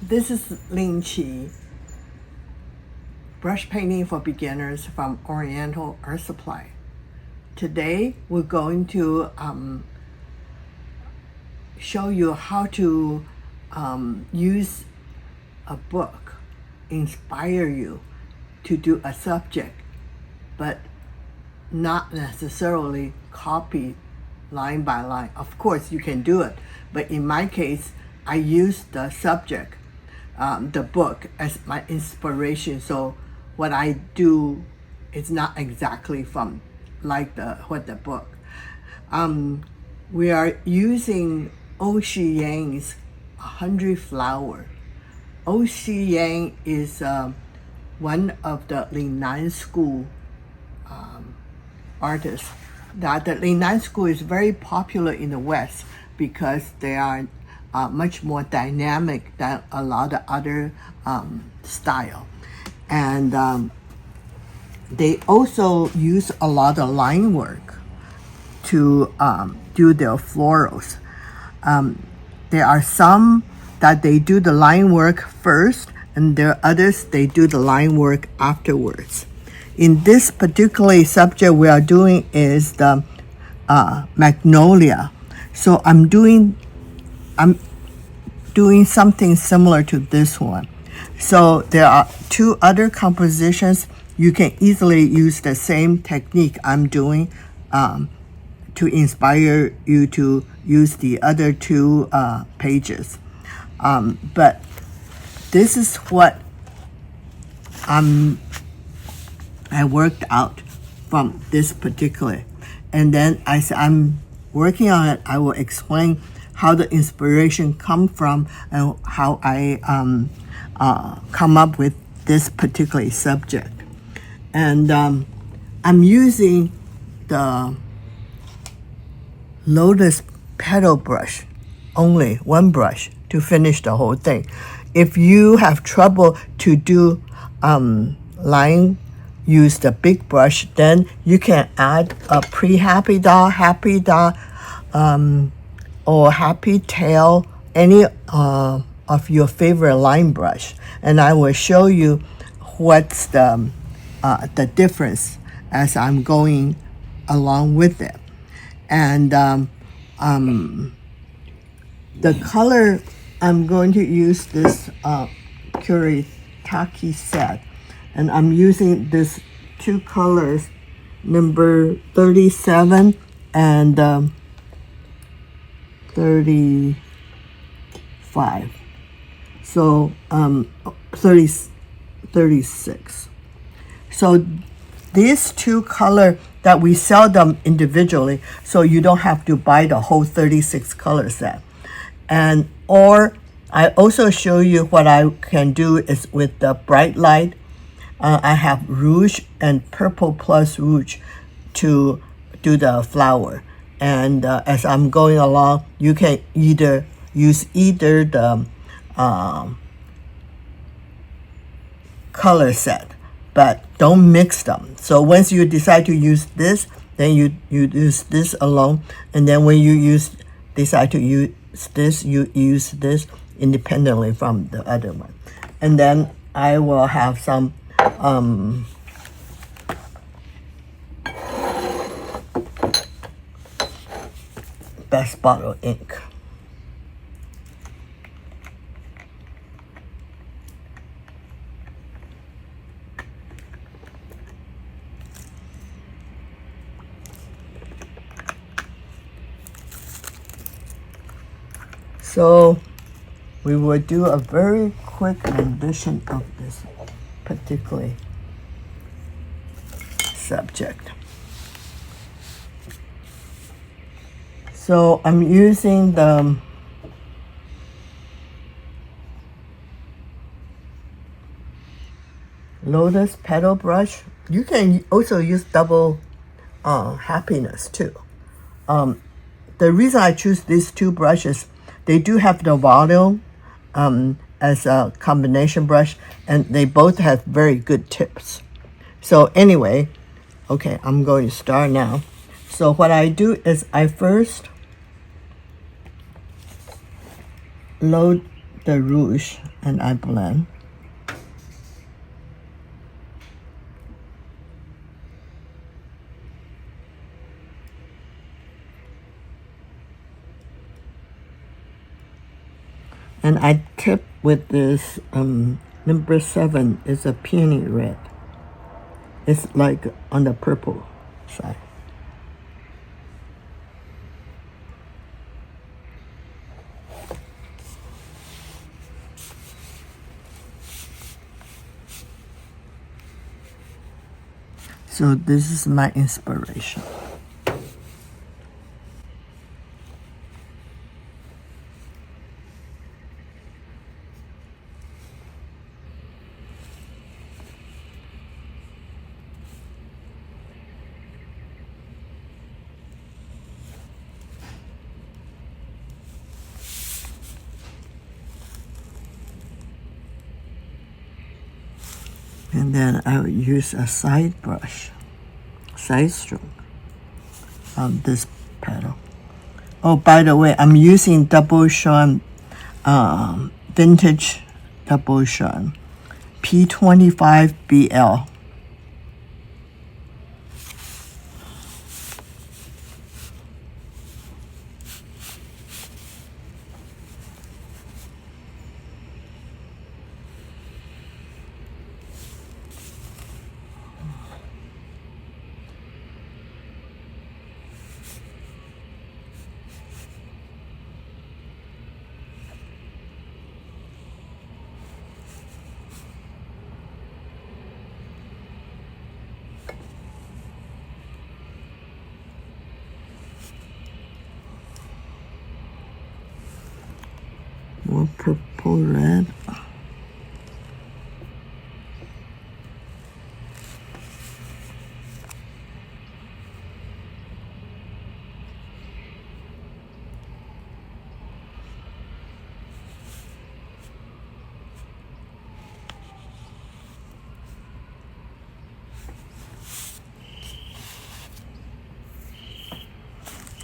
This is Ling Chi, brush painting for beginners from Oriental Art Supply. Today we're going to show you how to use a book, inspire you to do a subject, but not necessarily copy line by line. Of course you can do it, but in my case I use the subject, the book, as my inspiration. So what I do is not exactly from like the book. We are using O-shi Yang's 100 Flower. O-shi Yang is one of the Lingnan school artists. That the Lingnan school is very popular in the West because they are much more dynamic than a lot of other style. And they also use a lot of line work to do their florals. There are some that they do the line work first, and there are others they do the line work afterwards. In this particular subject we are doing is the Magnolia. So I'm doing something similar to this one. So there are two other compositions. You can easily use the same technique I'm doing to inspire you to use the other two pages. But this is what I worked out from this particular. And then as I'm working on it, I will explain how the inspiration come from and how I come up with this particular subject. And I'm using the lotus petal brush, only one brush, to finish the whole thing. If you have trouble to do line, use the big brush, then you can add a pre-happy doll, happy doll, or happy tail, any of your favorite line brush. And I will show you what's the difference as I'm going along with it. And the color, I'm going to use this Kuretake set, and I'm using this two colors, number 37 and 35. So 36. So these two color that we sell them individually, so you don't have to buy the whole 36 color set. And or I also show you what I can do is with the bright light. I have rouge and purple plus rouge to do the flower. And as I'm going along, you can use either the color set, but don't mix them. So once you decide to use this, then you use this alone, and then when you decide to use this, you use this independently from the other one. And then I will have some Best Bottle ink. So we will do a very quick rendition of this particular subject. So I'm using the lotus petal brush. You can also use double happiness too. The reason I choose these two brushes, they do have the volume as a combination brush, and they both have very good tips. So anyway, okay, I'm going to start now. So what I do is I first load the rouge and I blend. And I tip with this number 7 is a peony red. It's like on the purple side. So this is my inspiration. And then I will use a side brush, side stroke on this petal. Oh, by the way, I'm using double shine, vintage double shine, P25BL. More purple red.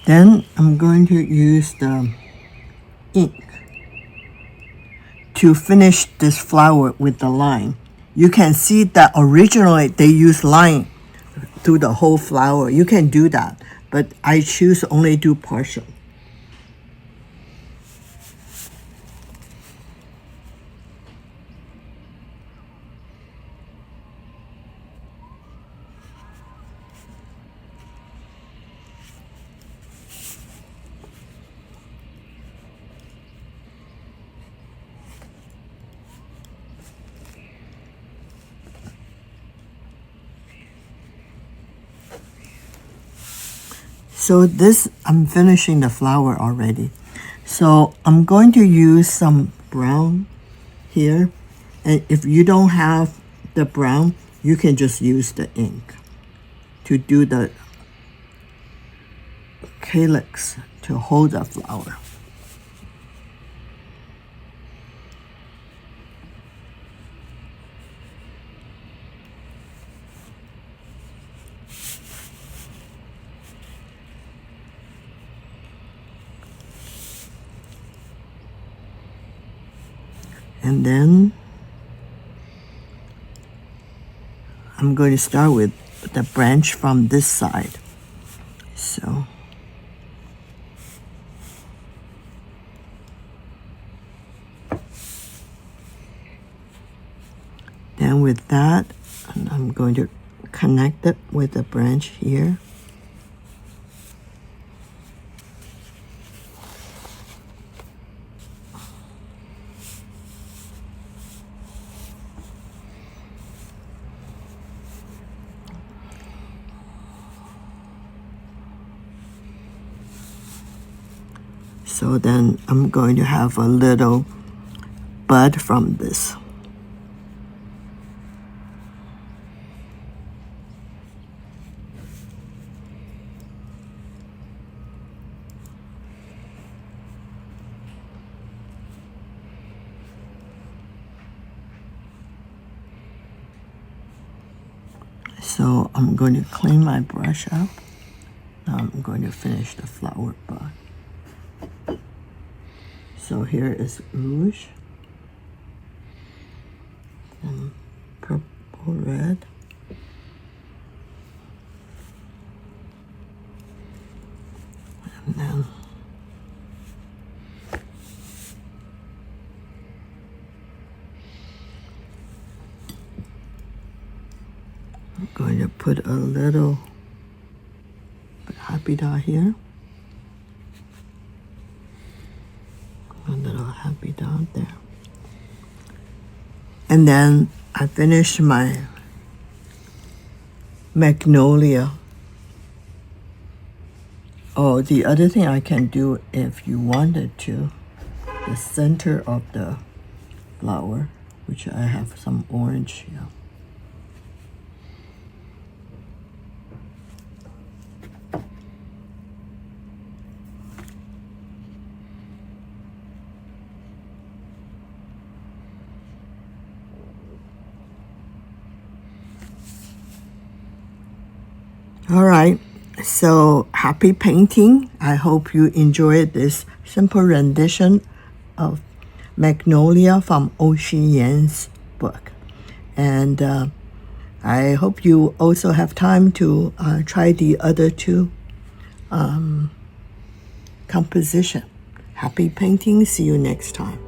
Then I'm going to use the ink to finish this flower with the line. You can see that originally they use line through the whole flower. You can do that, but I choose only do partial. So this, I'm finishing the flower already. So I'm going to use some brown here. And if you don't have the brown, you can just use the ink to do the calyx to hold the flower. And then I'm going to start with the branch from this side. So then with that, I'm going to connect it with the branch here. So then I'm going to have a little bud from this. So I'm going to clean my brush up. Now I'm going to finish the flower bud. So here is rouge. some purple red. And then I'm going to put a little happy dot here. A little happy dot there. And then I finished my Magnolia. Oh, the other thing I can do if you wanted to, the center of the flower, which I have some orange here. All right, so happy painting. I hope you enjoyed this simple rendition of Magnolia from O-shi Yan's book. And I hope you also have time to try the other two composition. Happy painting. See you next time.